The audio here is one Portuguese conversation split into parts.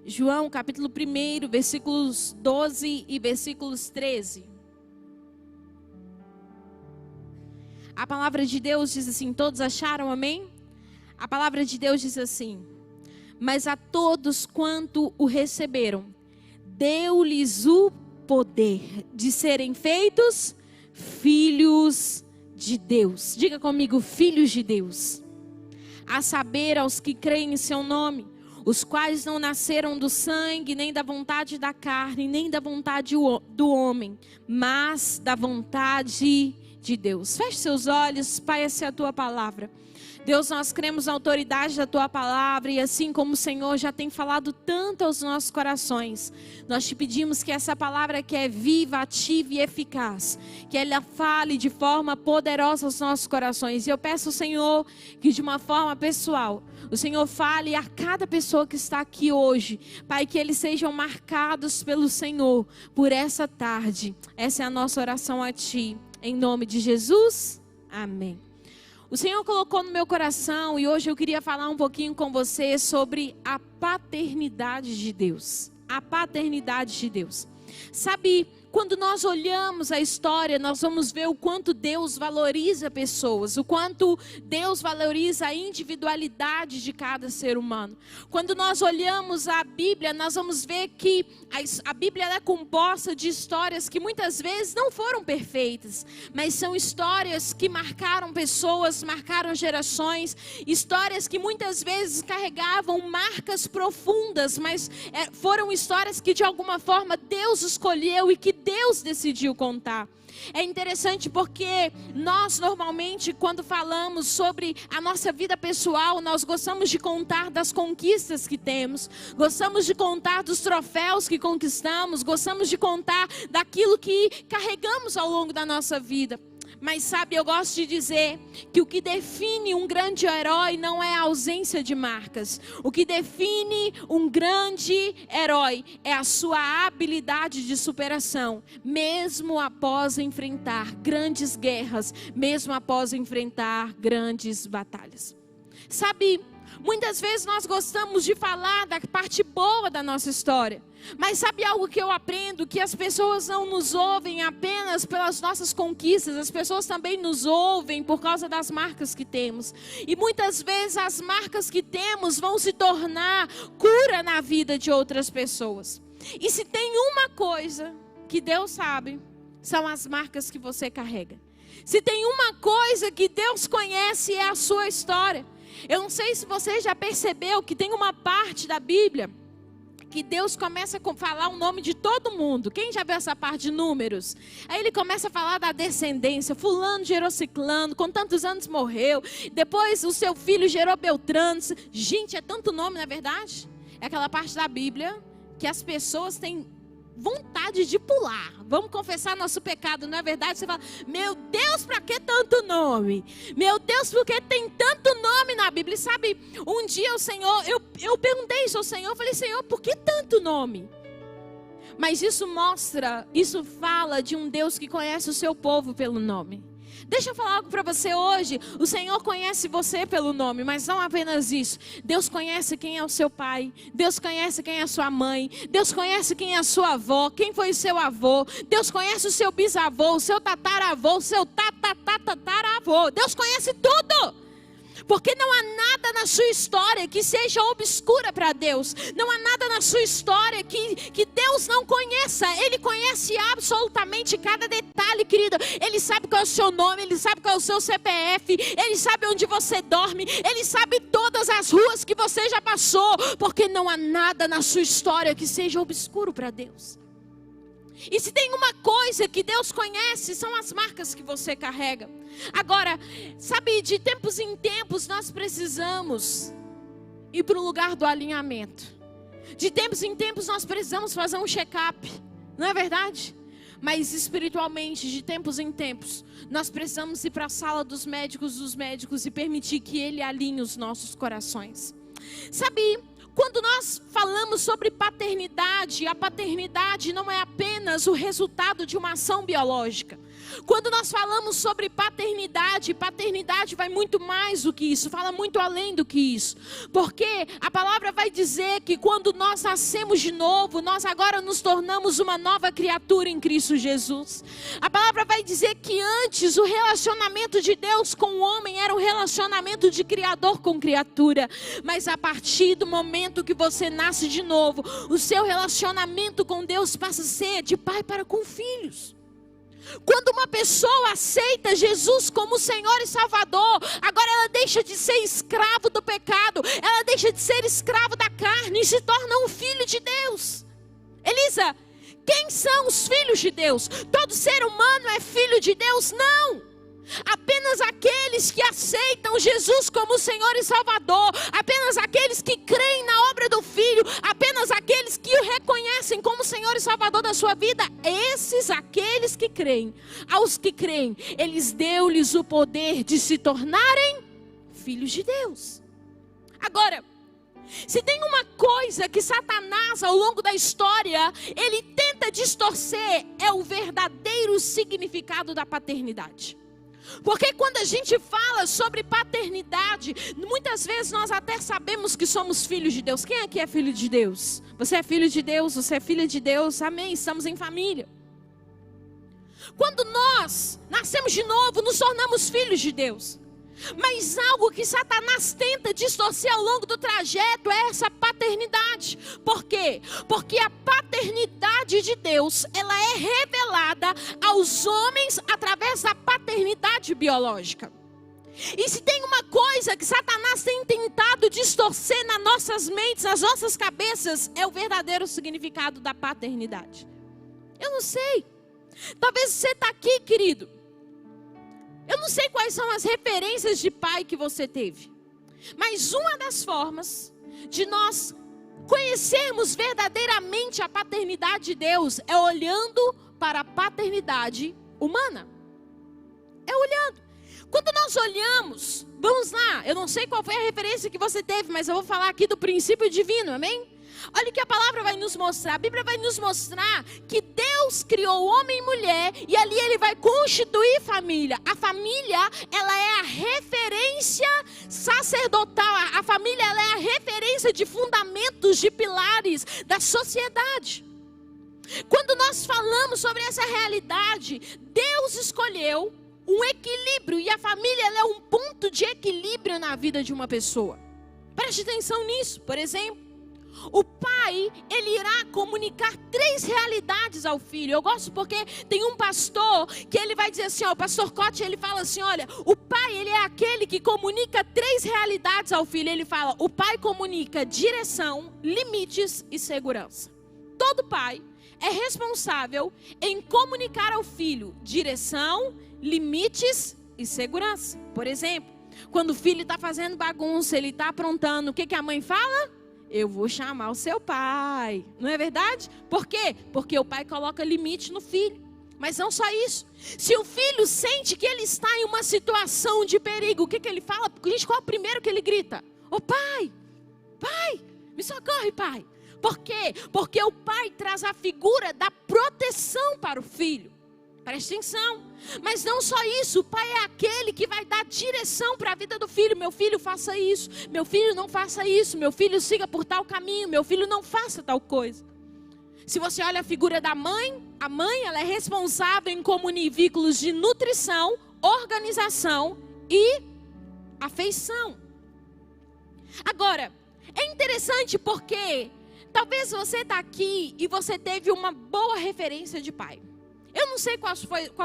João, capítulo 1, versículos 12 e versículos 13. A palavra de Deus diz assim, todos acharam, amém? A palavra de Deus diz assim: mas a todos quanto o receberam, deu-lhes o poder de serem feitos filhos de Deus. Diga comigo, filhos de Deus. A saber, aos que creem em seu nome, os quais não nasceram do sangue, nem da vontade da carne, nem da vontade do homem, mas da vontade de Deus. Feche seus olhos, Pai, essa é a tua palavra. Deus, nós cremos na autoridade da tua palavra, e assim como o Senhor já tem falado tanto aos nossos corações, nós te pedimos que essa palavra que é viva, ativa e eficaz, que ela fale de forma poderosa aos nossos corações. E eu peço, Senhor, que de uma forma pessoal, o Senhor fale a cada pessoa que está aqui hoje, Pai, que eles sejam marcados pelo Senhor por essa tarde. Essa é a nossa oração a Ti, em nome de Jesus, amém. O Senhor colocou no meu coração e hoje eu queria falar um pouquinho com você sobre a paternidade de Deus. A paternidade de Deus. Sabe, quando nós olhamos a história, nós vamos ver o quanto Deus valoriza pessoas, o quanto Deus valoriza a individualidade de cada ser humano. Quando nós olhamos a Bíblia, nós vamos ver que a Bíblia é composta de histórias que muitas vezes não foram perfeitas, mas são histórias que marcaram pessoas, marcaram gerações, histórias que muitas vezes carregavam marcas profundas, mas foram histórias que de alguma forma Deus escolheu e que Deus decidiu contar. É interessante porque nós normalmente, quando falamos sobre a nossa vida pessoal, nós gostamos de contar das conquistas que temos, gostamos de contar dos troféus que conquistamos, gostamos de contar daquilo que carregamos ao longo da nossa vida. Mas sabe, eu gosto de dizer que o que define um grande herói não é a ausência de marcas. O que define um grande herói é a sua habilidade de superação, mesmo após enfrentar grandes guerras, mesmo após enfrentar grandes batalhas. Sabe, muitas vezes nós gostamos de falar da parte boa da nossa história. Mas sabe algo que eu aprendo? Que as pessoas não nos ouvem apenas pelas nossas conquistas. As pessoas também nos ouvem por causa das marcas que temos. E muitas vezes as marcas que temos vão se tornar cura na vida de outras pessoas. E se tem uma coisa que Deus sabe, são as marcas que você carrega. Se tem uma coisa que Deus conhece, é a sua história. Eu não sei se você já percebeu que tem uma parte da Bíblia que Deus começa a falar o nome de todo mundo. Quem já viu essa parte de Números? Aí ele começa a falar da descendência. Fulano gerou ciclano, com tantos anos morreu. Depois o seu filho gerou Beltrano. Gente, é tanto nome, não é verdade? É aquela parte da Bíblia que as pessoas têm vontade de pular. Vamos confessar nosso pecado, não é verdade? Você fala, meu Deus, para que tanto nome? Meu Deus, por que tem tanto nome na Bíblia? E sabe, um dia o Senhor, eu perguntei isso ao Senhor, eu falei, Senhor, por que tanto nome? Mas isso fala de um Deus que conhece o seu povo pelo nome. Deixa eu falar algo para você hoje. O Senhor conhece você pelo nome, mas não apenas isso. Deus conhece quem é o seu pai. Deus conhece quem é a sua mãe. Deus conhece quem é a sua avó, quem foi o seu avô. Deus conhece o seu bisavô, o seu tataravô, o seu tataravô. Deus conhece tudo. Porque não há nada na sua história que seja obscura para Deus. Não há nada na sua história que Deus não conheça. Ele conhece absolutamente cada detalhe, querido. Ele sabe qual é o seu nome, Ele sabe qual é o seu CPF, Ele sabe onde você dorme, Ele sabe todas as ruas que você já passou. Porque não há nada na sua história que seja obscuro para Deus. E se tem uma coisa que Deus conhece, são as marcas que você carrega. Agora, sabe, de tempos em tempos nós precisamos ir para o lugar do alinhamento. De tempos em tempos nós precisamos fazer um check-up, não é verdade? Mas espiritualmente, de tempos em tempos, nós precisamos ir para a sala dos médicos e permitir que Ele alinhe os nossos corações. Sabe, quando nós falamos sobre paternidade, a paternidade não é apenas o resultado de uma ação biológica. Quando nós falamos sobre paternidade, paternidade vai muito mais do que isso, fala muito além do que isso. Porque a palavra vai dizer que quando nós nascemos de novo, nós agora nos tornamos uma nova criatura em Cristo Jesus. A palavra vai dizer que antes o relacionamento de Deus com o homem era um relacionamento de criador com criatura. Mas a partir do momento que você nasce de novo, o seu relacionamento com Deus passa a ser de pai para com filhos. Quando uma pessoa aceita Jesus como Senhor e Salvador, agora ela deixa de ser escravo do pecado, ela deixa de ser escravo da carne e se torna um filho de Deus. Elisa, quem são os filhos de Deus? Todo ser humano é filho de Deus? Não! Apenas aqueles que aceitam Jesus como Senhor e Salvador, apenas aqueles que creem na obra do Filho, apenas aqueles que o reconhecem como Senhor e Salvador da sua vida, aqueles que creem, aos que creem, eles deu-lhes o poder de se tornarem filhos de Deus. Agora, se tem uma coisa que Satanás ao longo da história, ele tenta distorcer, é o verdadeiro significado da paternidade. Porque quando a gente fala sobre paternidade, muitas vezes nós até sabemos que somos filhos de Deus. Quem aqui é filho de Deus? Você é filho de Deus, você é filha de Deus, amém, estamos em família. Quando nós nascemos de novo, nos tornamos filhos de Deus. Mas algo que Satanás tenta distorcer ao longo do trajeto é essa paternidade. Por quê? Porque a paternidade de Deus, ela é revelada aos homens através da paternidade biológica. E se tem uma coisa que Satanás tem tentado distorcer nas nossas mentes, nas nossas cabeças, é o verdadeiro significado da paternidade. Eu não sei. Talvez você está aqui, querido. Eu não sei quais são as referências de pai que você teve. Mas uma das formas de nós conhecermos verdadeiramente a paternidade de Deus é olhando para a paternidade humana. É olhando. Quando nós olhamos, vamos lá, eu não sei qual foi a referência que você teve, mas eu vou falar aqui do princípio divino, amém? Olha o que a palavra vai nos mostrar. A Bíblia vai nos mostrar que Deus criou homem e mulher e ali Ele vai constituir família. A família, ela é a referência sacerdotal. A família, ela é a referência de fundamentos, de pilares da sociedade. Quando nós falamos sobre essa realidade, Deus escolheu um equilíbrio e a família, ela é um ponto de equilíbrio na vida de uma pessoa. Preste atenção nisso, por exemplo. O pai, ele irá comunicar 3 realidades ao filho. Eu gosto porque tem um pastor que ele vai dizer assim, ó, o pastor Cote, ele fala assim, olha, o pai, ele é aquele que comunica 3 realidades ao filho. Ele fala, o pai comunica direção, limites e segurança. Todo pai é responsável em comunicar ao filho direção, limites e segurança. Por exemplo, quando o filho está fazendo bagunça, ele está aprontando, o que a mãe fala? Eu vou chamar o seu pai. Não é verdade? Por quê? Porque o pai coloca limite no filho. Mas não só isso. Se o filho sente que ele está em uma situação de perigo, o que ele fala? Gente, qual é o primeiro que ele grita? Ô pai, pai, me socorre, pai. Por quê? Porque o pai traz a figura da proteção para o filho. Preste atenção. Mas não só isso, o pai é aquele que vai dar direção para a vida do filho. Meu filho, faça isso. Meu filho, não faça isso. Meu filho, siga por tal caminho. Meu filho, não faça tal coisa. Se você olha a figura da mãe, a mãe, ela é responsável em comunir vínculos de nutrição, organização e afeição. Agora, é interessante porque talvez você está aqui e você teve uma boa referência de pai. Eu não sei qual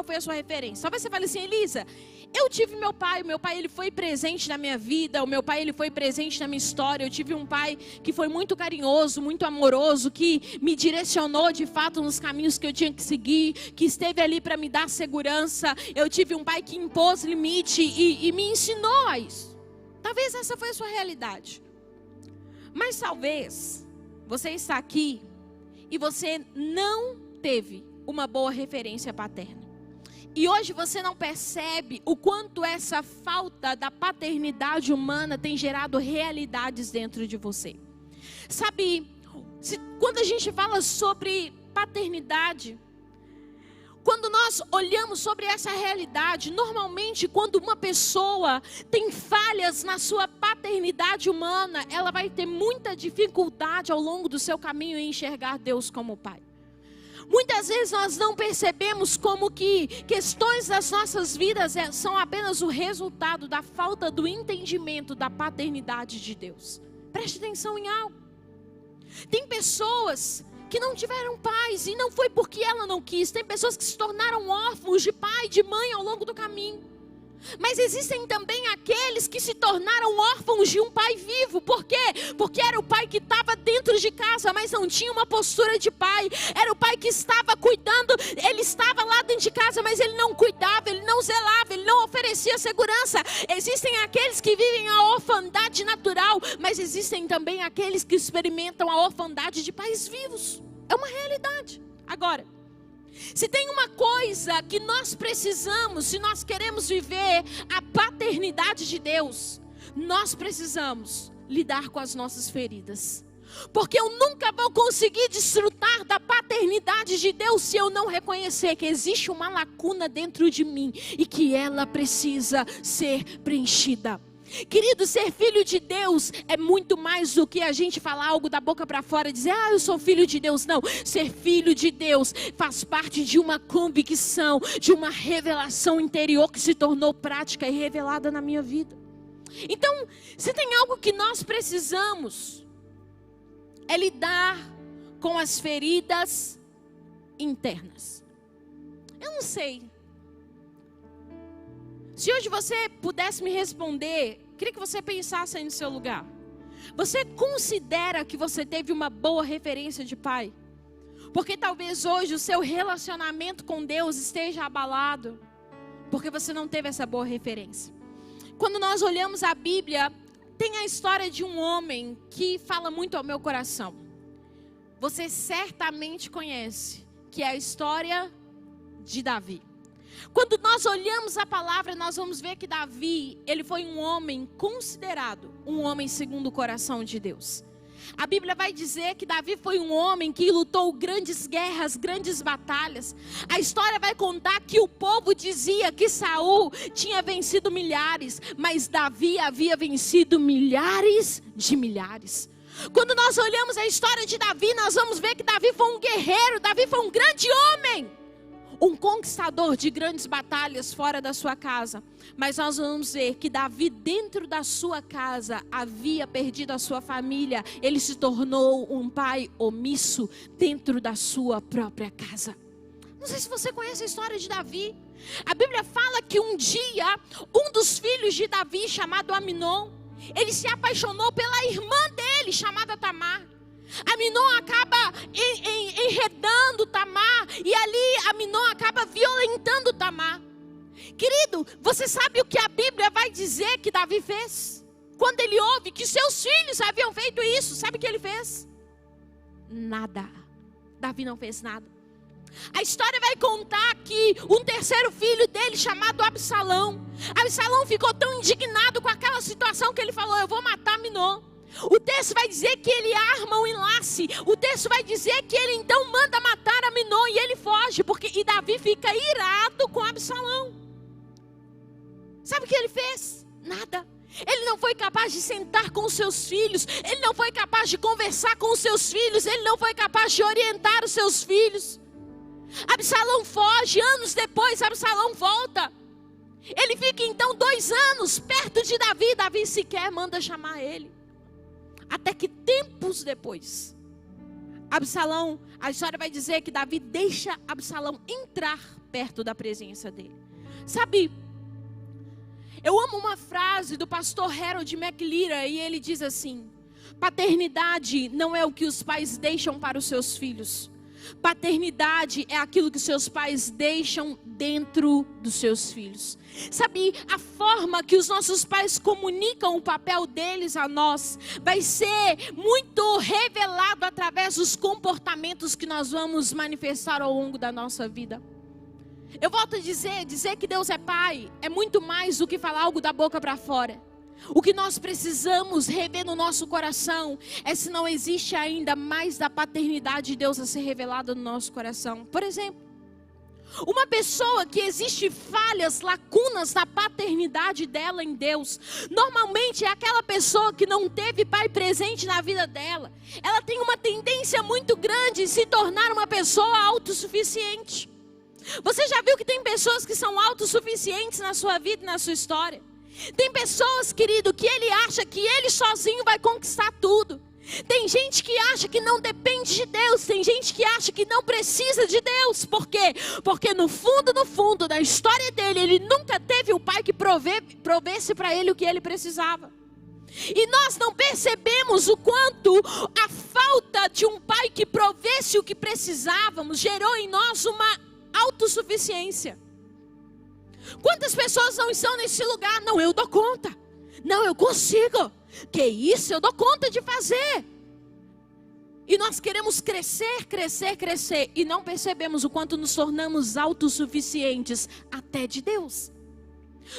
foi a sua referência. Talvez você fale assim, Elisa, eu tive meu pai ele foi presente na minha vida, o meu pai ele foi presente na minha história. Eu tive um pai que foi muito carinhoso, muito amoroso, que me direcionou de fato nos caminhos que eu tinha que seguir, que esteve ali para me dar segurança. Eu tive um pai que impôs limite e me ensinou a isso. Talvez essa foi a sua realidade. Mas talvez você está aqui e você não teve uma boa referência paterna. E hoje você não percebe o quanto essa falta da paternidade humana tem gerado realidades dentro de você. Sabe, quando a gente fala sobre paternidade, quando nós olhamos sobre essa realidade, normalmente quando uma pessoa tem falhas na sua paternidade humana, ela vai ter muita dificuldade ao longo do seu caminho em enxergar Deus como Pai. Muitas vezes nós não percebemos como que questões das nossas vidas são apenas o resultado da falta do entendimento da paternidade de Deus. Preste atenção em algo. Tem pessoas que não tiveram pais e não foi porque ela não quis. Tem pessoas que se tornaram órfãos de pai e de mãe ao longo do caminho. Mas existem também aqueles que se tornaram órfãos de um pai vivo. Por quê? Porque era o pai que estava dentro de casa, mas não tinha uma postura de pai. Era o pai que estava cuidando, ele estava lá dentro de casa, mas ele não cuidava, ele não zelava, ele não oferecia segurança. Existem aqueles que vivem a orfandade natural, mas existem também aqueles que experimentam a orfandade de pais vivos. É uma realidade. Agora, se tem uma coisa que nós precisamos, se nós queremos viver a paternidade de Deus, nós precisamos lidar com as nossas feridas. Porque eu nunca vou conseguir desfrutar da paternidade de Deus se eu não reconhecer que existe uma lacuna dentro de mim e que ela precisa ser preenchida. Querido, ser filho de Deus é muito mais do que a gente falar algo da boca para fora e dizer, eu sou filho de Deus. Não, ser filho de Deus faz parte de uma convicção, de uma revelação interior que se tornou prática e revelada na minha vida. Então, se tem algo que nós precisamos, é lidar com as feridas internas. Eu não sei. Se hoje você pudesse me responder, queria que você pensasse aí no seu lugar. Você considera que você teve uma boa referência de pai? Porque talvez hoje o seu relacionamento com Deus esteja abalado, porque você não teve essa boa referência. Quando nós olhamos a Bíblia, tem a história de um homem que fala muito ao meu coração. Você certamente conhece, que é a história de Davi. Quando nós olhamos a palavra, nós vamos ver que Davi, ele foi um homem considerado um homem segundo o coração de Deus. A Bíblia vai dizer que Davi foi um homem que lutou grandes guerras, grandes batalhas. A história vai contar que o povo dizia que Saul tinha vencido milhares, mas Davi havia vencido milhares de milhares. Quando nós olhamos a história de Davi, nós vamos ver que Davi foi um guerreiro, Davi foi um grande homem. Um conquistador de grandes batalhas fora da sua casa. Mas nós vamos ver que Davi dentro da sua casa havia perdido a sua família. Ele se tornou um pai omisso dentro da sua própria casa. Não sei se você conhece a história de Davi. A Bíblia fala que um dia, um dos filhos de Davi, chamado Aminon, ele se apaixonou pela irmã dele, chamada Tamar. Aminon acaba enredando Tamar, e ali Aminon acaba violentando Tamar. Querido, você sabe o que a Bíblia vai dizer que Davi fez? Quando ele ouve que seus filhos haviam feito isso, sabe o que ele fez? Nada. Davi não fez nada. A história vai contar que um terceiro filho dele, chamado Absalão, ficou tão indignado com aquela situação que ele falou, eu vou matar Aminon. O texto vai dizer que ele arma um enlace. O texto vai dizer que ele então manda matar Aminon e ele foge, e Davi fica irado com Absalão. Sabe o que ele fez? Nada. Ele não foi capaz de sentar com os seus filhos. Ele não foi capaz de conversar com os seus filhos. Ele não foi capaz de orientar os seus filhos. Absalão foge. Anos depois Absalão volta. Ele fica então 2 anos perto de Davi. Davi sequer manda chamar ele. Até que tempos depois, Absalão, a história vai dizer que Davi deixa Absalão entrar perto da presença dele. Sabe, eu amo uma frase do pastor Harold McLear, e ele diz assim: paternidade não é o que os pais deixam para os seus filhos. Paternidade é aquilo que seus pais deixam dentro dos seus filhos. Sabe, a forma que os nossos pais comunicam o papel deles a nós vai ser muito revelado através dos comportamentos que nós vamos manifestar ao longo da nossa vida. Eu volto a dizer que Deus é pai é muito mais do que falar algo da boca para fora. O que nós precisamos rever no nosso coração é se não existe ainda mais da paternidade de Deus a ser revelada no nosso coração. Por exemplo, Uma pessoa que existe falhas, lacunas na paternidade dela em Deus, normalmente é aquela pessoa que não teve pai presente na vida dela. Ela tem uma tendência muito grande em se tornar uma pessoa autossuficiente. Você já viu que tem pessoas que são autossuficientes na sua vida e na sua história? Tem pessoas, querido, que ele acha que ele sozinho vai conquistar tudo. Tem gente que acha que não depende de Deus. Tem gente que acha que não precisa de Deus. Por quê? Porque no fundo da história dele, ele nunca teve o pai que provesse para ele o que ele precisava. E nós não percebemos o quanto a falta de um pai que provesse o que precisávamos gerou em nós uma autossuficiência. Quantas pessoas não estão nesse lugar? Não, eu dou conta. Não, eu consigo. Que isso, eu dou conta de fazer. E nós queremos crescer, crescer, crescer. E não percebemos o quanto nos tornamos autossuficientes até de Deus.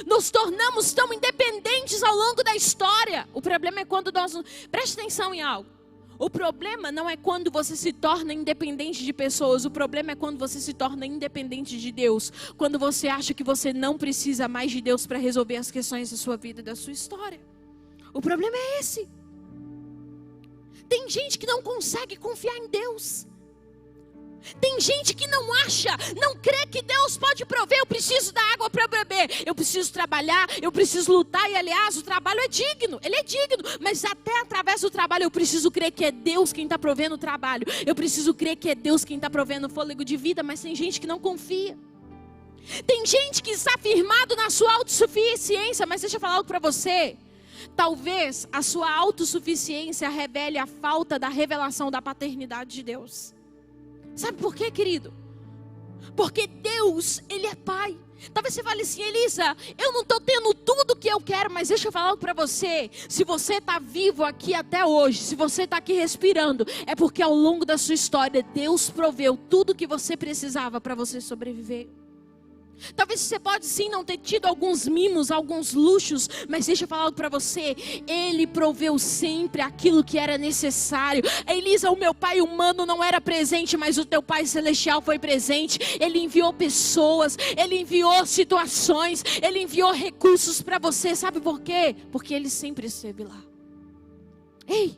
Nos tornamos tão independentes ao longo da história. O problema é quando nós... Preste atenção em algo. O problema não é quando você se torna independente de pessoas. O problema é quando você se torna independente de Deus. Quando você acha que você não precisa mais de Deus para resolver as questões da sua vida e da sua história. O problema é esse. Tem gente que não consegue confiar em Deus. Tem gente que não acha, não crê que Deus pode prover. Eu preciso da água para beber, eu preciso trabalhar, eu preciso lutar. E aliás, o trabalho é digno, ele é digno. Mas até através do trabalho eu preciso crer que é Deus quem está provendo o trabalho. Eu preciso crer que é Deus quem está provendo o fôlego de vida. Mas tem gente que não confia. Tem gente que está firmado na sua autossuficiência. Mas deixa eu falar algo para você. Talvez a sua autossuficiência revele a falta da revelação da paternidade de Deus. Sabe por quê, querido? Porque Deus, Ele é Pai. Talvez você fale assim: Elisa, eu não estou tendo tudo o que eu quero. Mas deixa eu falar algo para você. Se você está vivo aqui até hoje, se você está aqui respirando, é porque ao longo da sua história Deus proveu tudo o que você precisava para você sobreviver. Talvez você pode sim não ter tido alguns mimos, alguns luxos, mas deixa eu falar algo para você. Ele proveu sempre aquilo que era necessário. Elisa, o meu pai humano não era presente, mas o teu pai celestial foi presente. Ele enviou pessoas, ele enviou situações, ele enviou recursos para você. Sabe por quê? Porque ele sempre esteve lá. Ei,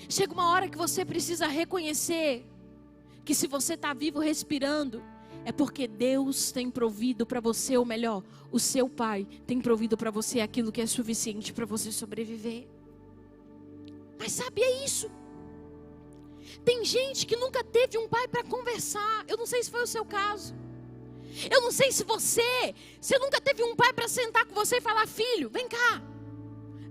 chega uma hora que você precisa reconhecer que se você está vivo respirando, é porque Deus tem provido para você, ou melhor, o seu pai tem provido para você aquilo que é suficiente para você sobreviver. Mas sabe, é isso. Tem gente que nunca teve um pai para conversar. Eu não sei se foi o seu caso. Eu não sei se você nunca teve um pai para sentar com você e falar: filho, vem cá,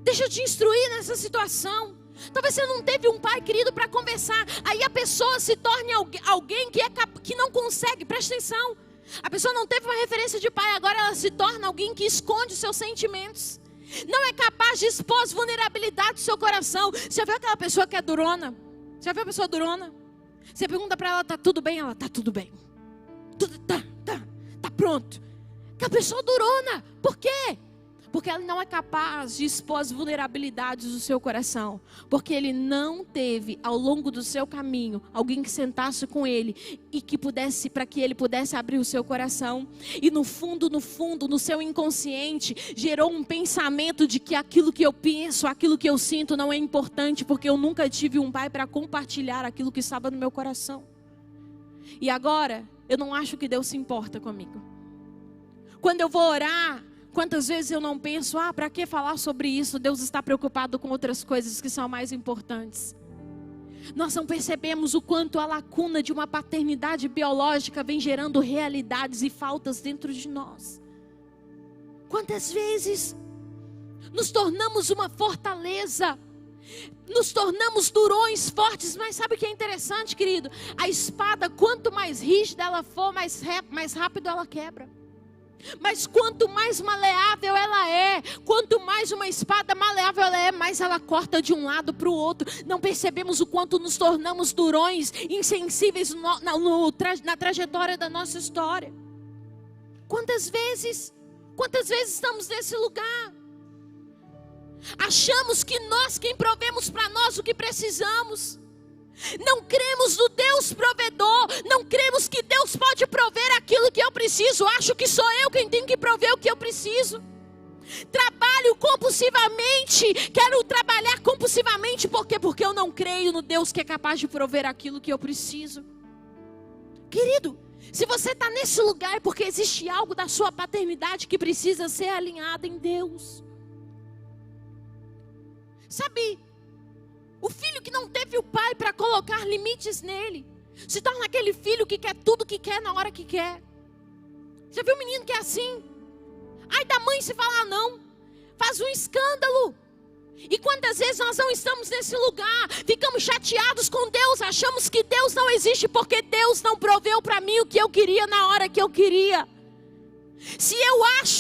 deixa eu te instruir nessa situação. Talvez você não teve um pai, querido, para conversar. Aí a pessoa se torne alguém que não consegue. Presta atenção. A pessoa não teve uma referência de pai. Agora ela se torna alguém que esconde os seus sentimentos. Não é capaz de expor as vulnerabilidades do seu coração. Você já viu aquela pessoa que é durona? Já viu a pessoa durona? Você pergunta para ela: tá tudo bem? Ela: tá tudo bem. Tudo tá pronto. Aquela pessoa durona. Por quê? Porque ela não é capaz de expor as vulnerabilidades do seu coração. Porque ele não teve, ao longo do seu caminho, alguém que sentasse com ele e que pudesse, para que ele pudesse abrir o seu coração. E no fundo, no seu inconsciente, gerou um pensamento de que aquilo que eu penso, aquilo que eu sinto não é importante, porque eu nunca tive um pai para compartilhar aquilo que estava no meu coração. E agora, eu não acho que Deus se importa comigo. Quando eu vou orar, quantas vezes eu não penso: para que falar sobre isso? Deus está preocupado com outras coisas que são mais importantes. Nós não percebemos o quanto a lacuna de uma paternidade biológica vem gerando realidades e faltas dentro de nós. Quantas vezes nos tornamos uma fortaleza, nos tornamos durões fortes, mas sabe o que é interessante, querido? A espada, quanto mais rígida ela for, mais rápido ela quebra. Mas quanto mais maleável ela é, quanto mais uma espada maleável ela é, mais ela corta de um lado para o outro. Não percebemos o quanto nos tornamos durões, insensíveis na trajetória da nossa história. Quantas vezes estamos nesse lugar? Achamos que nós quem provemos para nós o que precisamos. Não cremos no Deus provedor, não cremos que Deus Deus pode prover aquilo que eu preciso. Acho que sou eu quem tem que prover o que eu preciso. Trabalho compulsivamente. Quero trabalhar compulsivamente. Por quê? Porque eu não creio no Deus que é capaz de prover aquilo que eu preciso. Querido, se você está nesse lugar é porque existe algo da sua paternidade que precisa ser alinhado em Deus. Sabe, o filho que não teve o pai para colocar limites nele, se torna aquele filho que quer tudo que quer na hora que quer. Já viu um menino que é assim? Ai da mãe se falar não, faz um escândalo. E quantas vezes nós não estamos nesse lugar, ficamos chateados com Deus, achamos que Deus não existe porque Deus não proveu para mim o que eu queria na hora que eu queria. Se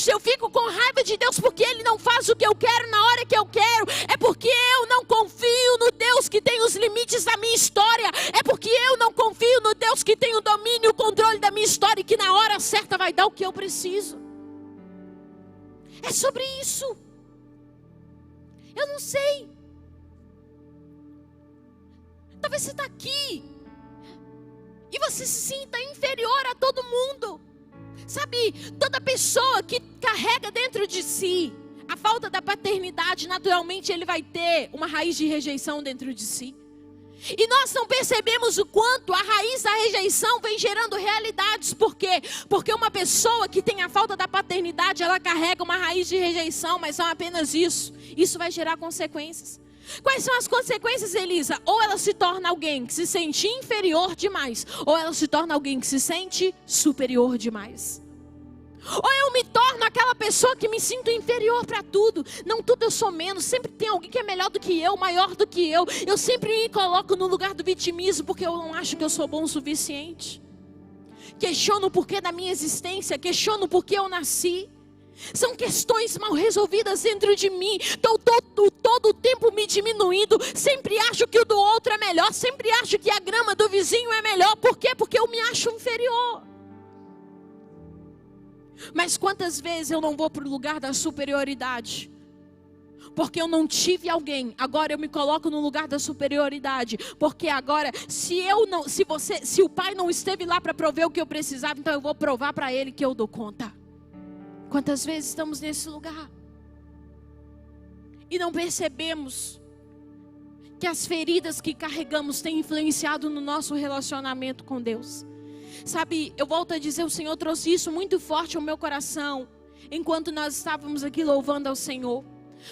eu fico com raiva de Deus porque Ele não faz o que eu quero na hora que eu quero, é porque eu não confio no Deus que tem os limites da minha história, é porque eu não confio no Deus que tem o domínio e o controle da minha história e que na hora certa vai dar o que eu preciso. É sobre isso. Eu não sei. Talvez você está aqui e você se sinta inferior a todo mundo. Sabe, toda pessoa que carrega dentro de si a falta da paternidade, naturalmente ele vai ter uma raiz de rejeição dentro de si. E nós não percebemos o quanto a raiz da rejeição vem gerando realidades. Por quê? Porque uma pessoa que tem a falta da paternidade, ela carrega uma raiz de rejeição, mas não apenas isso. Isso vai gerar consequências. Quais são as consequências, Elisa? Ou ela se torna alguém que se sente inferior demais, ou ela se torna alguém que se sente superior demais. Ou eu me torno aquela pessoa que me sinto inferior para tudo. Não, tudo eu sou menos. Sempre tem alguém que é melhor do que eu, maior do que eu. Eu sempre me coloco no lugar do vitimismo porque eu não acho que eu sou bom o suficiente. Questiono o porquê da minha existência. Questiono o porquê eu nasci. São questões mal resolvidas dentro de mim. Estou todo o tempo me diminuindo. Sempre acho que o do outro é melhor. Sempre acho que a grama do vizinho é melhor. Por quê? Porque eu me acho inferior. Mas quantas vezes eu não vou para o lugar da superioridade? Porque eu não tive alguém. Agora eu me coloco no lugar da superioridade. Porque agora, se o pai não esteve lá para prover o que eu precisava, então eu vou provar para ele que eu dou conta. Quantas vezes estamos nesse lugar e não percebemos que as feridas que carregamos têm influenciado no nosso relacionamento com Deus? Sabe, eu volto a dizer, o Senhor trouxe isso muito forte ao meu coração, enquanto nós estávamos aqui louvando ao Senhor.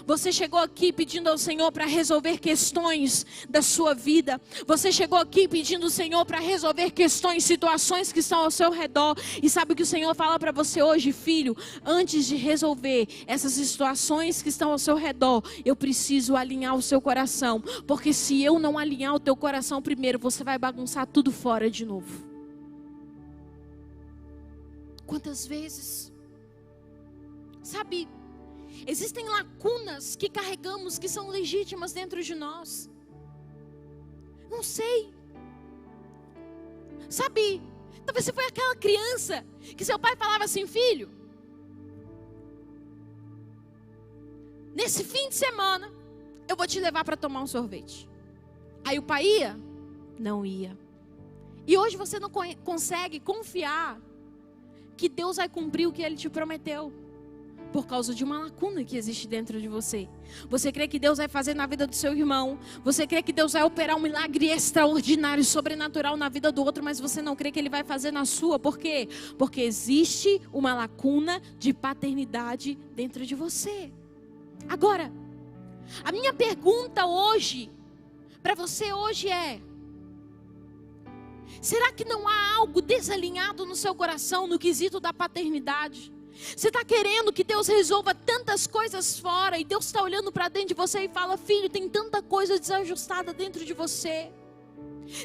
Você chegou aqui pedindo ao Senhor para resolver questões da sua vida. Você chegou aqui pedindo ao Senhor para resolver questões, situações que estão ao seu redor. E sabe o que o Senhor fala para você hoje, filho? Antes de resolver essas situações que estão ao seu redor, eu preciso alinhar o seu coração. Porque se eu não alinhar o teu coração primeiro, você vai bagunçar tudo fora de novo. Quantas vezes? Sabe, existem lacunas que carregamos que são legítimas dentro de nós. Não sei. Sabe, talvez você foi aquela criança que seu pai falava assim: filho, nesse fim de semana eu vou te levar para tomar um sorvete. Aí o pai ia? Não ia. E hoje você não consegue confiar que Deus vai cumprir o que Ele te prometeu, por causa de uma lacuna que existe dentro de você. Você crê que Deus vai fazer na vida do seu irmão. Você crê que Deus vai operar um milagre extraordinário, sobrenatural na vida do outro, mas você não crê que Ele vai fazer na sua. Por quê? Porque existe uma lacuna de paternidade dentro de você. Agora, a minha pergunta hoje, para você hoje é: será que não há algo desalinhado no seu coração no quesito da paternidade? Você está querendo que Deus resolva tantas coisas fora e Deus está olhando para dentro de você e fala: filho, tem tanta coisa desajustada dentro de você.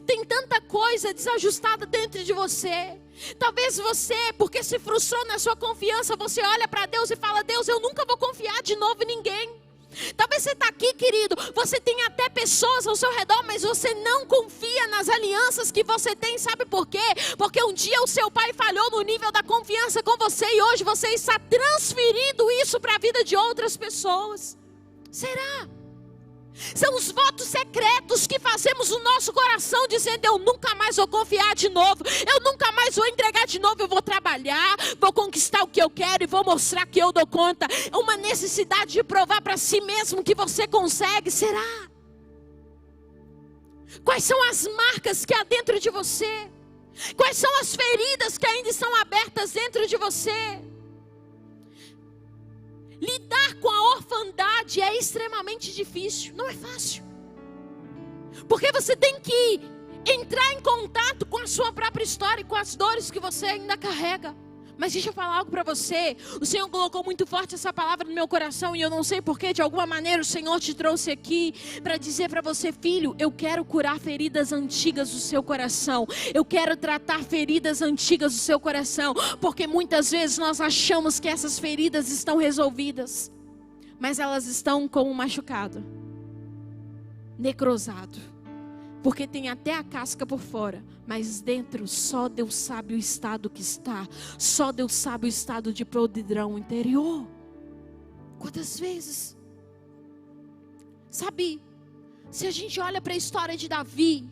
Tem tanta coisa desajustada dentro de você. Talvez você, porque se frustrou na sua confiança, você olha para Deus e fala: Deus, eu nunca vou confiar de novo em ninguém. Talvez você está aqui, querido, você tem até pessoas ao seu redor, mas você não confia nas alianças que você tem. Sabe por quê? Porque um dia o seu pai falhou no nível da confiança com você e hoje você está transferindo isso para a vida de outras pessoas. Será? São os votos secretos que fazemos no nosso coração, dizendo: eu nunca mais vou confiar de novo, eu nunca mais vou entregar de novo, eu vou trabalhar, vou conquistar o que eu quero e vou mostrar que eu dou conta. Uma necessidade de provar para si mesmo que você consegue. Será? Quais são as marcas que há dentro de você? Quais são as feridas que ainda estão abertas dentro de você? Lidar com a orfandade é extremamente difícil, não é fácil. Porque você tem que entrar em contato com a sua própria história e com as dores que você ainda carrega. Mas deixa eu falar algo para você. O Senhor colocou muito forte essa palavra no meu coração e eu não sei porquê, de alguma maneira o Senhor te trouxe aqui para dizer para você: filho, eu quero curar feridas antigas do seu coração. Eu quero tratar feridas antigas do seu coração, porque muitas vezes nós achamos que essas feridas estão resolvidas, mas elas estão com um machucado, necrosado, porque tem até a casca por fora, mas dentro só Deus sabe o estado que está. Só Deus sabe o estado de podridão interior. Quantas vezes? Sabe, se a gente olha para a história de Davi,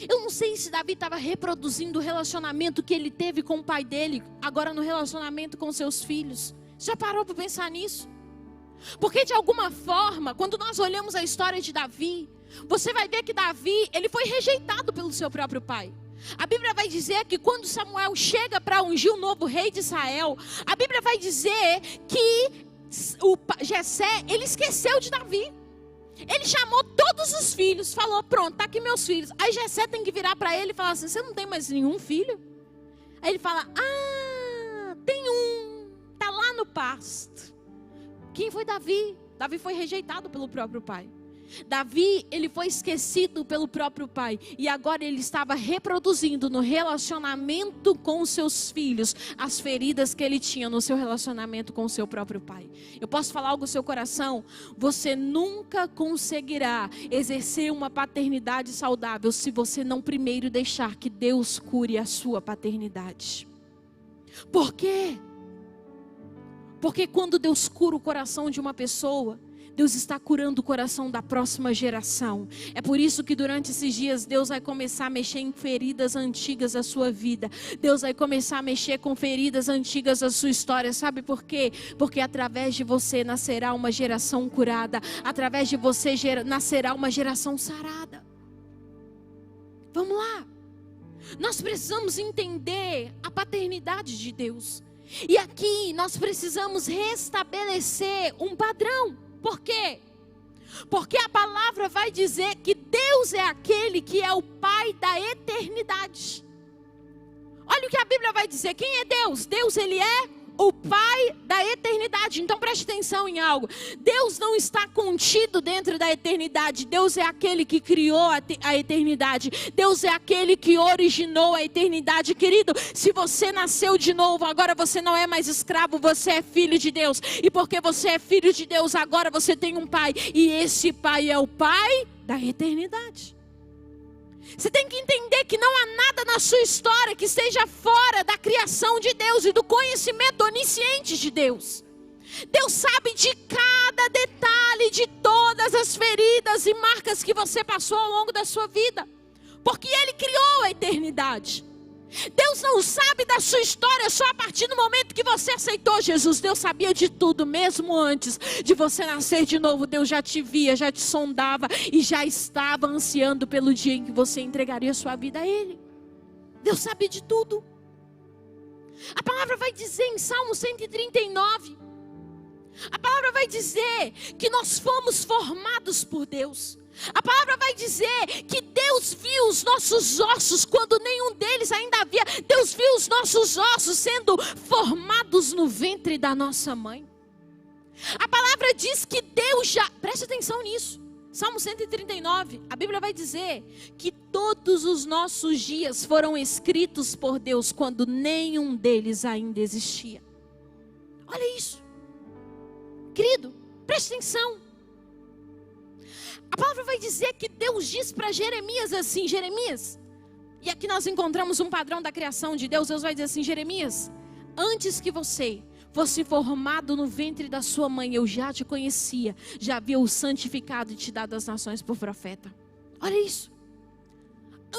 eu não sei se Davi estava reproduzindo o relacionamento que ele teve com o pai dele, agora no relacionamento com seus filhos. Já parou para pensar nisso? Porque de alguma forma, quando nós olhamos a história de Davi, você vai ver que Davi, ele foi rejeitado pelo seu próprio pai. A Bíblia vai dizer que quando Samuel chega para ungir o novo rei de Israel, a Bíblia vai dizer que o Jessé, ele esqueceu de Davi. Ele chamou todos os filhos, falou: pronto, tá aqui meus filhos. Aí Jessé tem que virar para ele e falar assim: você não tem mais nenhum filho? Aí ele fala: tem um, tá lá no pasto. Quem foi Davi? Davi foi rejeitado pelo próprio pai. Davi, ele foi esquecido pelo próprio pai. E agora ele estava reproduzindo no relacionamento com os seus filhos as feridas que ele tinha no seu relacionamento com o seu próprio pai. Eu posso falar algo no seu coração? Você nunca conseguirá exercer uma paternidade saudável se você não primeiro deixar que Deus cure a sua paternidade. Por quê? Porque quando Deus cura o coração de uma pessoa, Deus está curando o coração da próxima geração. É por isso que durante esses dias Deus vai começar a mexer em feridas antigas da sua vida. Deus vai começar a mexer com feridas antigas da sua história. Sabe por quê? Porque através de você nascerá uma geração curada. Através de você nascerá uma geração sarada. Vamos lá. Nós precisamos entender a paternidade de Deus. E aqui nós precisamos restabelecer um padrão. Por quê? Porque a palavra vai dizer que Deus é aquele que é o Pai da eternidade. Olha o que a Bíblia vai dizer. Quem é Deus? Deus, ele é o Pai da eternidade. Então preste atenção em algo. Deus não está contido dentro da eternidade. Deus é aquele que criou a eternidade. Deus é aquele que originou a eternidade. Querido, se você nasceu de novo, agora você não é mais escravo, você é filho de Deus. E porque você é filho de Deus, agora você tem um Pai. E esse Pai é o Pai da eternidade. Você tem que entender que não há nada na sua história que esteja fora da criação de Deus e do conhecimento onisciente de Deus. Deus sabe de cada detalhe, de todas as feridas e marcas que você passou ao longo da sua vida, porque Ele criou a eternidade. Deus não sabe da sua história só a partir do momento que você aceitou Jesus. Deus sabia de tudo, mesmo antes de você nascer de novo. Deus já te via, já te sondava e já estava ansiando pelo dia em que você entregaria sua vida a Ele. Deus sabe de tudo. A palavra vai dizer em Salmo 139, a palavra vai dizer que nós fomos formados por Deus. A palavra vai dizer que Deus viu os nossos ossos quando nenhum deles ainda havia. Deus viu os nossos ossos sendo formados no ventre da nossa mãe. A palavra diz que Deus já... Preste atenção nisso. Salmo 139, a Bíblia vai dizer que todos os nossos dias foram escritos por Deus quando nenhum deles ainda existia. Olha isso. Querido, preste atenção. A palavra vai dizer que Deus diz para Jeremias assim, Jeremias, e aqui nós encontramos um padrão da criação de Deus. Deus vai dizer assim: Jeremias, antes que você fosse formado no ventre da sua mãe, eu já te conhecia, já havia o santificado e te dado as nações por profeta. Olha isso.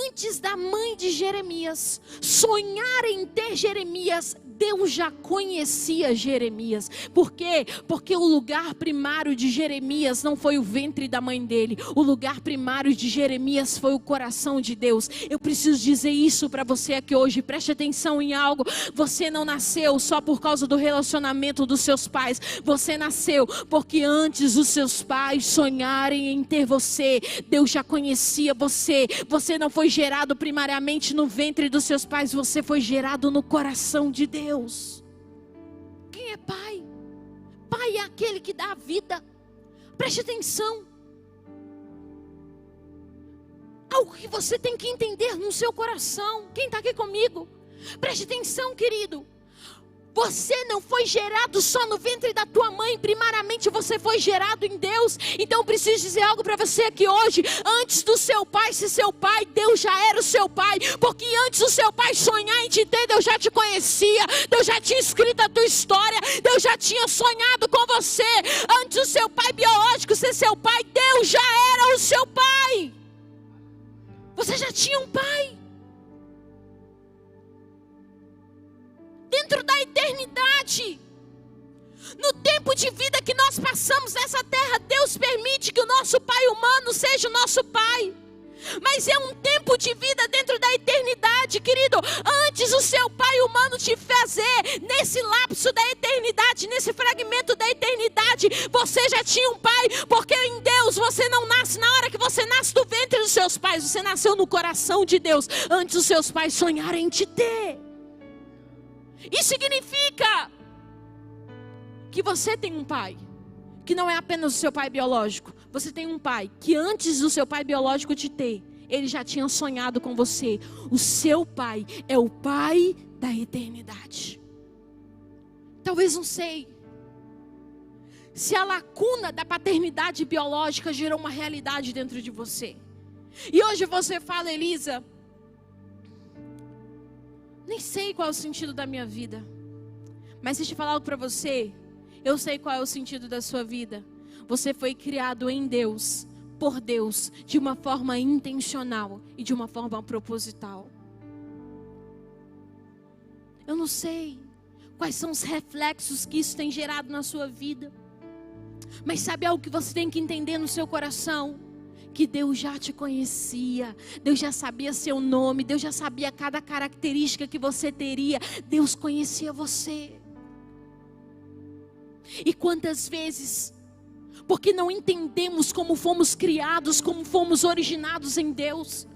Antes da mãe de Jeremias sonhar em ter Jeremias, Deus já conhecia Jeremias. Por quê? Porque o lugar primário de Jeremias não foi o ventre da mãe dele. O lugar primário de Jeremias foi o coração de Deus. Eu preciso dizer isso para você aqui hoje. Preste atenção em algo. Você não nasceu só por causa do relacionamento dos seus pais. Você nasceu porque antes os seus pais sonharem em ter você, Deus já conhecia você. Você não foi gerado primariamente no ventre dos seus pais. Você foi gerado no coração de Deus. Quem é pai? Pai é aquele que dá a vida. Preste atenção. Algo que você tem que entender no seu coração. Quem está aqui comigo? Preste atenção, querido. Você não foi gerado só no ventre da tua mãe. Primariamente você foi gerado em Deus. Então eu preciso dizer algo para você aqui hoje. Antes do seu pai ser seu pai, Deus já era o seu pai. Porque antes do seu pai sonhar em te ter, Deus já te conhecia. Deus já tinha escrito a tua história. Deus já tinha sonhado com você. Antes do seu pai biológico ser seu pai, Deus já era o seu pai. Você já tinha um pai. Dentro da eternidade, no tempo de vida que nós passamos nessa terra, Deus permite que o nosso pai humano seja o nosso pai. Mas é um tempo de vida dentro da eternidade, querido. Antes o seu pai humano te fazer, nesse lapso da eternidade, nesse fragmento da eternidade, você já tinha um pai. Porque em Deus você não nasce na hora que você nasce do ventre dos seus pais. Você nasceu no coração de Deus, antes os seus pais sonharem em te ter. Isso significa que você tem um pai, que não é apenas o seu pai biológico. Você tem um pai que antes do seu pai biológico te ter, ele já tinha sonhado com você. O seu pai é o pai da eternidade. Talvez, não sei, se a lacuna da paternidade biológica gerou uma realidade dentro de você. E hoje você fala, Elisa, nem sei qual é o sentido da minha vida. Mas deixa eu falar algo para você. Eu sei qual é o sentido da sua vida. Você foi criado em Deus, por Deus, de uma forma intencional e de uma forma proposital. Eu não sei quais são os reflexos que isso tem gerado na sua vida. Mas sabe algo que você tem que entender no seu coração? Que Deus já te conhecia, Deus já sabia seu nome, Deus já sabia cada característica que você teria, Deus conhecia você. E quantas vezes, porque não entendemos como fomos criados, como fomos originados em Deus,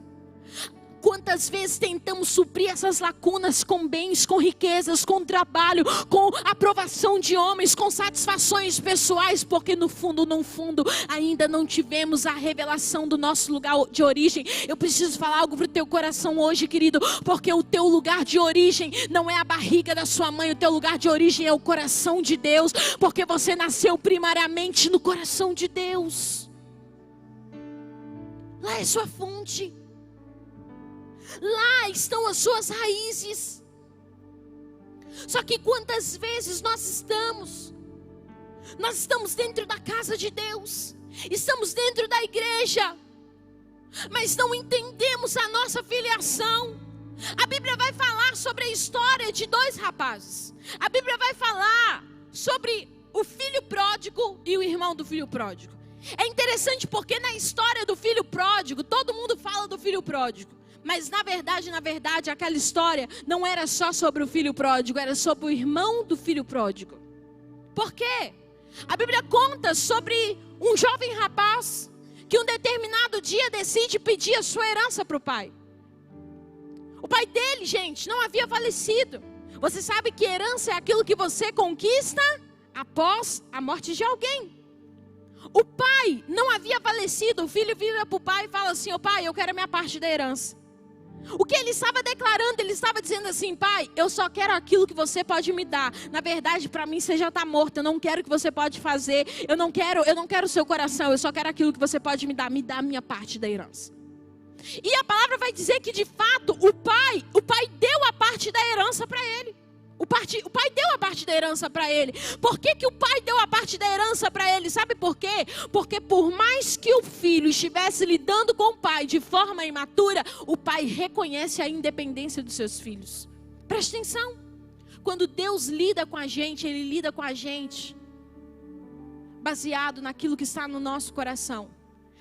quantas vezes tentamos suprir essas lacunas com bens, com riquezas, com trabalho, com aprovação de homens, com satisfações pessoais, porque no fundo, ainda não tivemos a revelação do nosso lugar de origem. Eu preciso falar algo para o teu coração hoje, querido, porque o teu lugar de origem não é a barriga da sua mãe, o teu lugar de origem é o coração de Deus, porque você nasceu primariamente no coração de Deus. Lá é sua fonte. Lá estão as suas raízes. Só que quantas vezes nós estamos dentro da casa de Deus, estamos dentro da igreja, mas não entendemos a nossa filiação. A Bíblia vai falar sobre a história de dois rapazes. A Bíblia vai falar sobre o filho pródigo e o irmão do filho pródigo. É interessante porque na história do filho pródigo, todo mundo fala do filho pródigo. Mas na verdade, aquela história não era só sobre o filho pródigo, era sobre o irmão do filho pródigo. Por quê? A Bíblia conta sobre um jovem rapaz que um determinado dia decide pedir a sua herança para o pai. O pai dele, gente, não havia falecido. Você sabe que herança é aquilo que você conquista após a morte de alguém. O pai não havia falecido, o filho vira para o pai e fala assim: ô pai, eu quero a minha parte da herança. O que ele estava declarando, ele estava dizendo assim: pai, eu só quero aquilo que você pode me dar. Na verdade, para mim você já está morto, eu não quero o que você pode fazer, eu não quero o seu coração, eu só quero aquilo que você pode me dá a minha parte da herança. E a palavra vai dizer que de fato o pai deu a parte da herança para ele. O pai deu a parte da herança para ele. Por que o pai deu a parte da herança para ele? Sabe por quê? Porque por mais que o filho estivesse lidando com o pai de forma imatura, o pai reconhece a independência dos seus filhos. Preste atenção. Quando Deus lida com a gente, Ele lida com a gente baseado naquilo que está no nosso coração.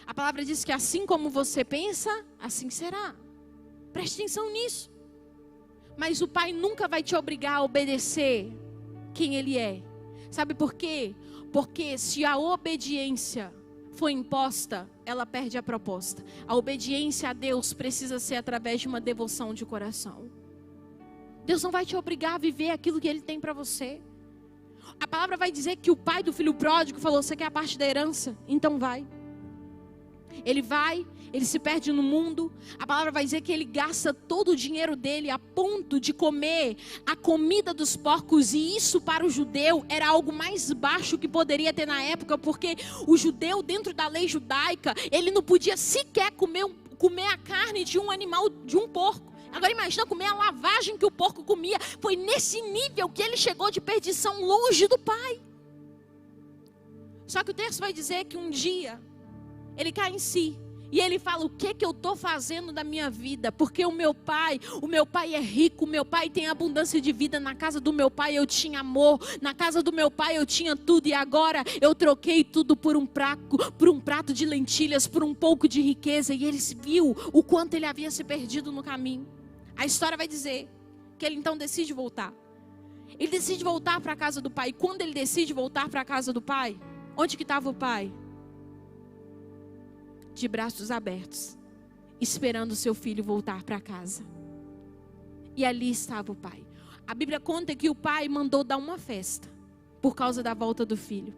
A palavra diz que assim como você pensa, assim será. Preste atenção nisso. Mas o pai nunca vai te obrigar a obedecer quem ele é. Sabe por quê? Porque se a obediência for imposta, ela perde a proposta. A obediência a Deus precisa ser através de uma devoção de coração. Deus não vai te obrigar a viver aquilo que Ele tem para você. A palavra vai dizer que o pai do filho pródigo falou: você quer a parte da herança? Então vai. Ele vai, ele se perde no mundo. A palavra vai dizer que ele gasta todo o dinheiro dele a ponto de comer a comida dos porcos. E isso para o judeu era algo mais baixo que poderia ter na época, porque o judeu, dentro da lei judaica, ele não podia sequer comer a carne de um animal, de um porco. Agora imagina comer a lavagem que o porco comia. Foi nesse nível que ele chegou de perdição, longe do pai. Só que o texto vai dizer que um dia ele cai em si e ele fala: o que eu estou fazendo da minha vida? Porque o meu pai é rico, o meu pai tem abundância de vida. Na casa do meu pai eu tinha amor, na casa do meu pai eu tinha tudo, e agora eu troquei tudo por um prato de lentilhas, por um pouco de riqueza. E ele viu o quanto ele havia se perdido no caminho. A história vai dizer que ele então decide voltar. Ele decide voltar para a casa do pai. E quando ele decide voltar para a casa do pai, onde que estava o pai? De braços abertos, esperando o seu filho voltar para casa. E ali estava o pai. A Bíblia conta que o pai mandou dar uma festa por causa da volta do filho.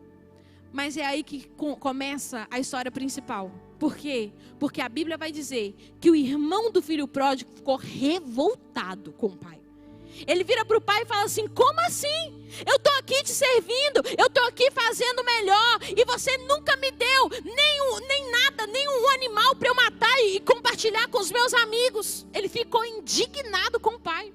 Mas é aí que começa a história principal. Por quê? Porque a Bíblia vai dizer que o irmão do filho pródigo ficou revoltado com o pai. Ele vira para o pai e fala assim: como assim? Eu estou aqui te servindo, eu estou aqui fazendo melhor, e você nunca me deu nem nada, nem um animal para eu matar e compartilhar com os meus amigos. Ele ficou indignado com o pai.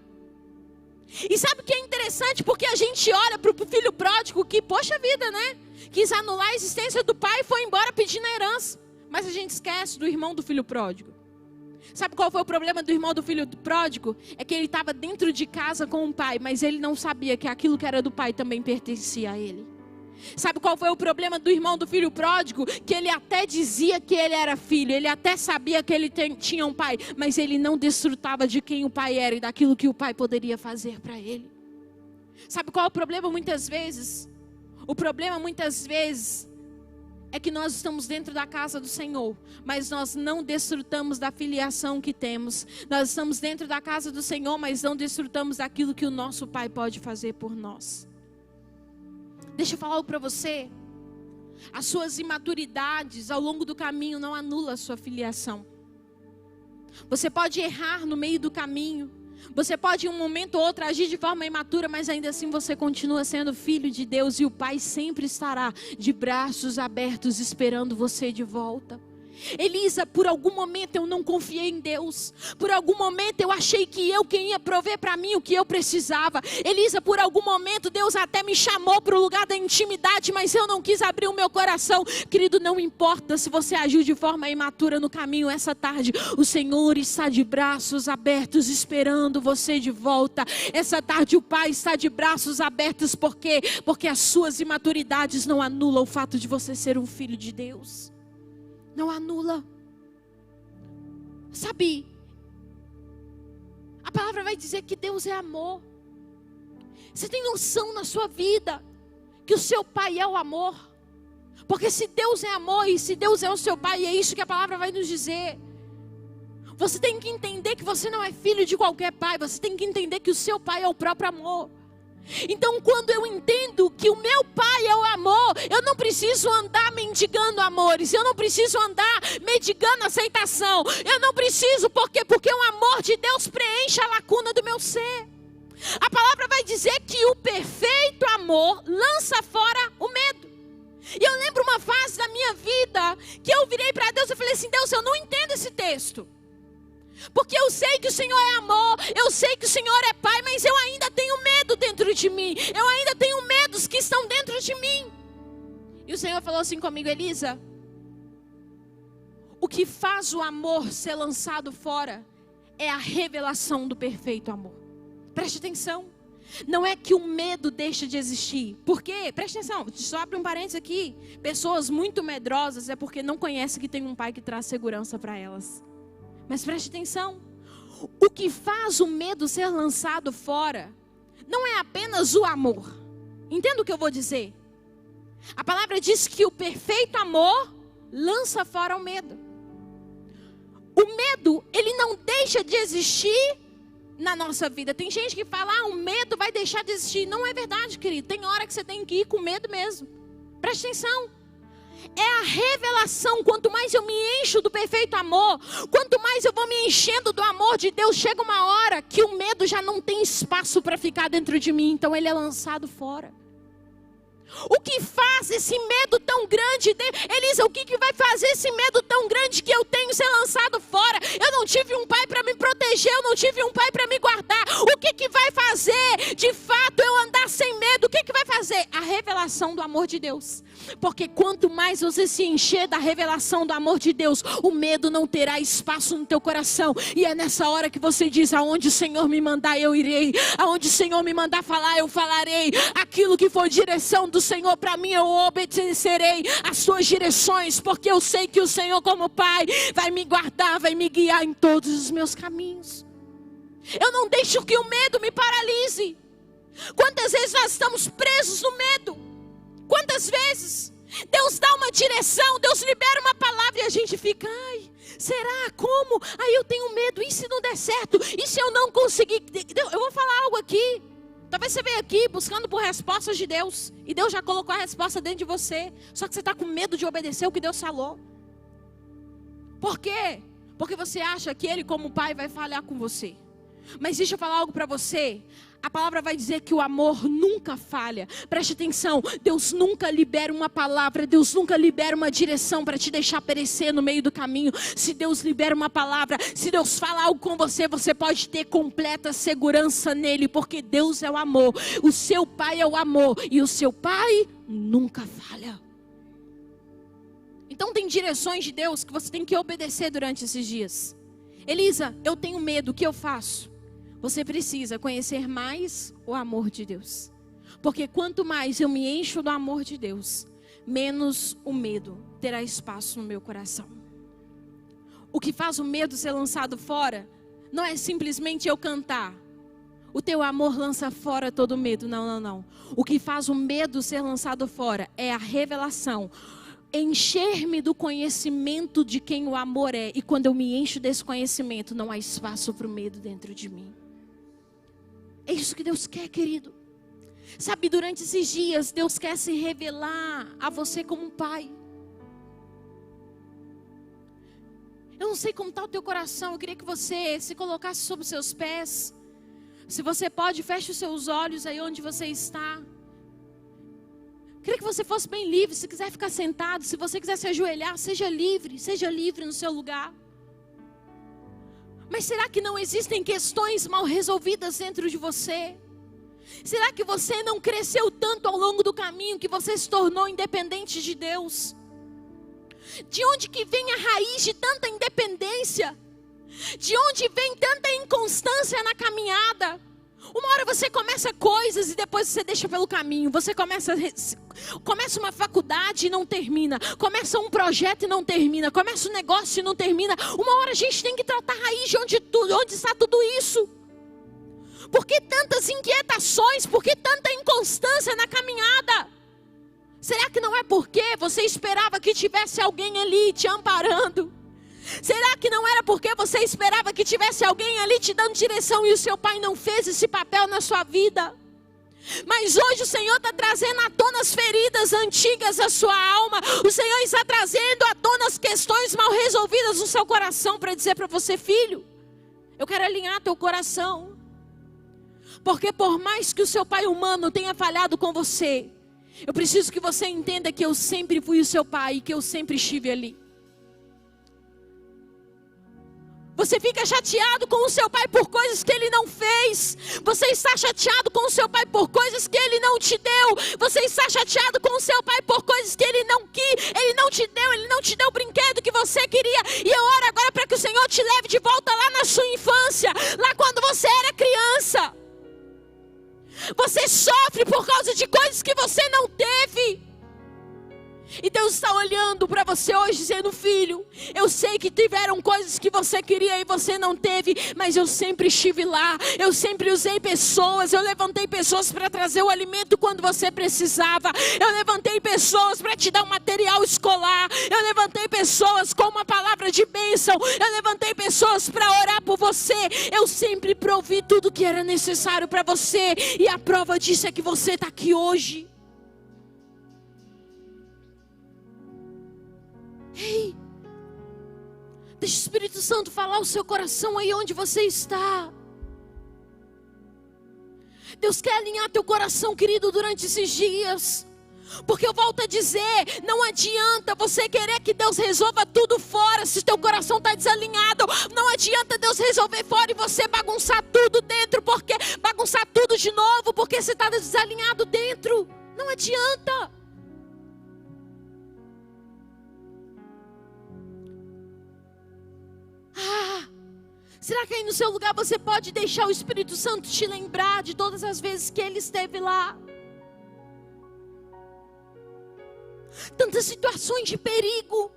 E sabe o que é interessante? Porque a gente olha para o filho pródigo que, poxa vida, né? Quis anular a existência do pai e foi embora pedindo a herança. Mas a gente esquece do irmão do filho pródigo. Sabe qual foi o problema do irmão do filho pródigo? É que ele estava dentro de casa com o pai, mas ele não sabia que aquilo que era do pai também pertencia a ele. Sabe qual foi o problema do irmão do filho pródigo? Que ele até dizia que ele era filho, ele até sabia que ele tinha um pai, mas ele não desfrutava de quem o pai era e daquilo que o pai poderia fazer para ele. Sabe qual é o problema muitas vezes? O problema muitas vezes é que nós estamos dentro da casa do Senhor, mas nós não desfrutamos da filiação que temos. Nós estamos dentro da casa do Senhor, mas não desfrutamos daquilo que o nosso Pai pode fazer por nós. Deixa eu falar algo para você. As suas imaturidades ao longo do caminho não anulam a sua filiação. Você pode errar no meio do caminho. Você pode em um momento ou outro agir de forma imatura, mas ainda assim você continua sendo filho de Deus. E o Pai sempre estará de braços abertos esperando você de volta. Elisa, por algum momento eu não confiei em Deus. Por algum momento eu achei que quem ia prover para mim o que eu precisava. Elisa, por algum momento Deus até me chamou para o lugar da intimidade, mas eu não quis abrir o meu coração. Querido, não importa se você agiu de forma imatura no caminho essa tarde. O Senhor está de braços abertos esperando você de volta. Essa tarde o Pai está de braços abertos. Por quê? Porque as suas imaturidades não anulam o fato de você ser um filho de Deus. Não anula. Sabe, a palavra vai dizer que Deus é amor. Você tem noção na sua vida que o seu pai é o amor? Porque se Deus é amor e se Deus é o seu pai, é isso que a palavra vai nos dizer. Você tem que entender que você não é filho de qualquer pai. Você tem que entender que o seu pai é o próprio amor. Então quando eu entendo que o meu pai é o amor, eu não preciso andar mendigando amores, eu não preciso andar mendigando aceitação, eu não preciso, porque o amor de Deus preenche a lacuna do meu ser. A palavra vai dizer que o perfeito amor lança fora o medo. E eu lembro uma fase da minha vida que eu virei para Deus e falei assim: Deus, eu não entendo esse texto. Porque eu sei que o Senhor é amor, eu sei que o Senhor é Pai, mas eu ainda tenho medo dentro de mim. Eu ainda tenho medos que estão dentro de mim. E o Senhor falou assim comigo: Elisa, o que faz o amor ser lançado fora é a revelação do perfeito amor. Preste atenção. Não é que o medo deixa de existir. Por quê? Preste atenção, só abre um parênteses aqui. Pessoas muito medrosas é porque não conhecem que tem um pai que traz segurança para elas. Mas preste atenção. O que faz o medo ser lançado fora não é apenas o amor. Entenda o que eu vou dizer? A palavra diz que o perfeito amor lança fora o medo. O medo, ele não deixa de existir na nossa vida. Tem gente que fala: o medo vai deixar de existir. Não é verdade, querido. Tem hora que você tem que ir com medo mesmo. Preste atenção. É a revelação. Quanto mais eu me encho do perfeito amor, quanto mais eu vou me enchendo do amor de Deus, chega uma hora que o medo já não tem espaço para ficar dentro de mim. Então ele é lançado fora. O que faz esse medo tão grande, Elisa, o que vai fazer esse medo tão grande que eu tenho ser lançado fora? Eu não tive um pai para me proteger, eu não tive um pai para me guardar. O que vai fazer, de fato, eu andar sem medo? O que vai fazer? A revelação do amor de Deus. Porque quanto mais você se encher da revelação do amor de Deus, o medo não terá espaço no teu coração. E é nessa hora que você diz: aonde o Senhor me mandar, eu irei. Aonde o Senhor me mandar falar, eu falarei. Aquilo que for direção do Senhor para mim, eu obedecerei as suas direções, porque eu sei que o Senhor, como Pai, vai me guardar, vai me guiar em todos os meus caminhos. Eu não deixo que o medo me paralise. Quantas vezes nós estamos presos no medo? Quantas vezes Deus dá uma direção, Deus libera uma palavra e a gente fica: ai, será? Como? Aí eu tenho medo, e se não der certo? E se eu não conseguir? Eu vou falar algo aqui. Talvez você veja aqui buscando por respostas de Deus, e Deus já colocou a resposta dentro de você, só que você está com medo de obedecer o que Deus falou. Por quê? Porque você acha que Ele, como Pai, vai falhar com você. Mas deixa eu falar algo para você. A palavra vai dizer que o amor nunca falha. Preste atenção, Deus nunca libera uma palavra, Deus nunca libera uma direção para te deixar perecer no meio do caminho. Se Deus libera uma palavra, se Deus fala algo com você, você pode ter completa segurança nele, porque Deus é o amor, o seu Pai é o amor, e o seu Pai nunca falha. Então tem direções de Deus que você tem que obedecer durante esses dias. Elisa, eu tenho medo, o que eu faço? Você precisa conhecer mais o amor de Deus. Porque quanto mais eu me encho do amor de Deus, menos o medo terá espaço no meu coração. O que faz o medo ser lançado fora não é simplesmente eu cantar: o teu amor lança fora todo medo. Não. O que faz o medo ser lançado fora é a revelação. Encher-me do conhecimento de quem o amor é. E quando eu me encho desse conhecimento, não há espaço para o medo dentro de mim. É isso que Deus quer, querido. Sabe, durante esses dias, Deus quer se revelar a você como um pai. Eu não sei como está o teu coração. Eu queria que você se colocasse sobre os seus pés. Se você pode, feche os seus olhos aí onde você está. Eu queria que você fosse bem livre. Se quiser ficar sentado, se você quiser se ajoelhar, seja livre no seu lugar. Mas será que não existem questões mal resolvidas dentro de você? Será que você não cresceu tanto ao longo do caminho que você se tornou independente de Deus? De onde que vem a raiz de tanta independência? De onde vem tanta inconstância na caminhada? Uma hora você começa coisas e depois você deixa pelo caminho. Você começa uma faculdade e não termina. Começa um projeto e não termina. Começa um negócio e não termina. Uma hora a gente tem que tratar a raiz de onde está tudo isso. Por que tantas inquietações? Por que tanta inconstância na caminhada? Será que não é porque você esperava que tivesse alguém ali te amparando? Será que não era porque você esperava que tivesse alguém ali te dando direção e o seu pai não fez esse papel na sua vida? Mas hoje o Senhor está trazendo à tona as feridas antigas da sua alma. O Senhor está trazendo à tona as questões mal resolvidas no seu coração para dizer para você: filho, eu quero alinhar teu coração. Porque por mais que o seu pai humano tenha falhado com você, eu preciso que você entenda que eu sempre fui o seu pai e que eu sempre estive ali. Você fica chateado com o seu pai por coisas que ele não fez. Você está chateado com o seu pai por coisas que ele não te deu. Você está chateado com o seu pai por coisas que ele não quis. Ele não te deu o brinquedo que você queria. E eu oro agora para que o Senhor te leve de volta lá na sua infância. Lá quando você era criança. Você sofre por causa de coisas que você não teve. E Deus está olhando para você hoje dizendo: filho, eu sei que tiveram coisas que você queria e você não teve, mas eu sempre estive lá, eu sempre usei pessoas, eu levantei pessoas para trazer o alimento quando você precisava, eu levantei pessoas para te dar um material escolar, eu levantei pessoas com uma palavra de bênção, eu levantei pessoas para orar por você, eu sempre provi tudo que era necessário para você, e a prova disso é que você está aqui hoje. Ei, deixa o Espírito Santo falar o seu coração aí onde você está. Deus quer alinhar teu coração, querido, durante esses dias. Porque eu volto a dizer, não adianta você querer que Deus resolva tudo fora se teu coração está desalinhado. Não adianta Deus resolver fora e você bagunçar tudo dentro, porque bagunçar tudo de novo, porque você está desalinhado dentro. Não adianta. Será que aí no seu lugar você pode deixar o Espírito Santo te lembrar de todas as vezes que Ele esteve lá? Tantas situações de perigo.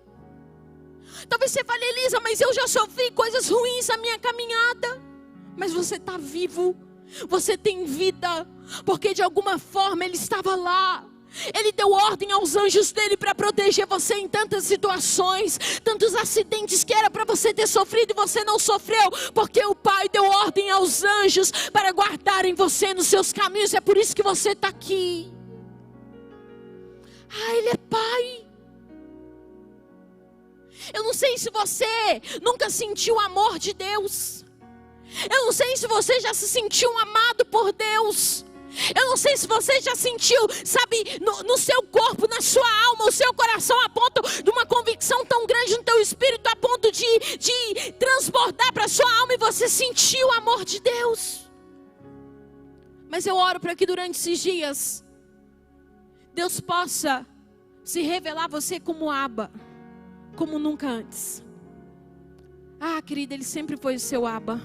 Talvez você fale: Elisa, mas eu já sofri coisas ruins na minha caminhada. Mas você está vivo, você tem vida, porque de alguma forma Ele estava lá. Ele deu ordem aos anjos dele para proteger você em tantas situações, tantos acidentes que era para você ter sofrido e você não sofreu, porque o Pai deu ordem aos anjos para guardarem você nos seus caminhos. É por isso que você está aqui. Ele é Pai. Eu não sei se você nunca sentiu o amor de Deus. Eu não sei se você já se sentiu amado por Deus. Eu não sei se você já sentiu, sabe, no seu corpo, na sua alma, o seu coração, a ponto de uma convicção tão grande no teu espírito, a ponto de transbordar para a sua alma e você sentiu o amor de Deus. Mas eu oro para que durante esses dias Deus possa se revelar a você como Abba, como nunca antes. Querida, Ele sempre foi o seu Abba.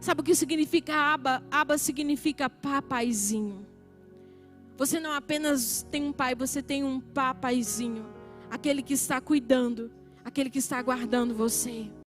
Sabe o que significa Abba? Abba significa papaizinho. Você não apenas tem um pai, você tem um papaizinho. Aquele que está cuidando, aquele que está guardando você.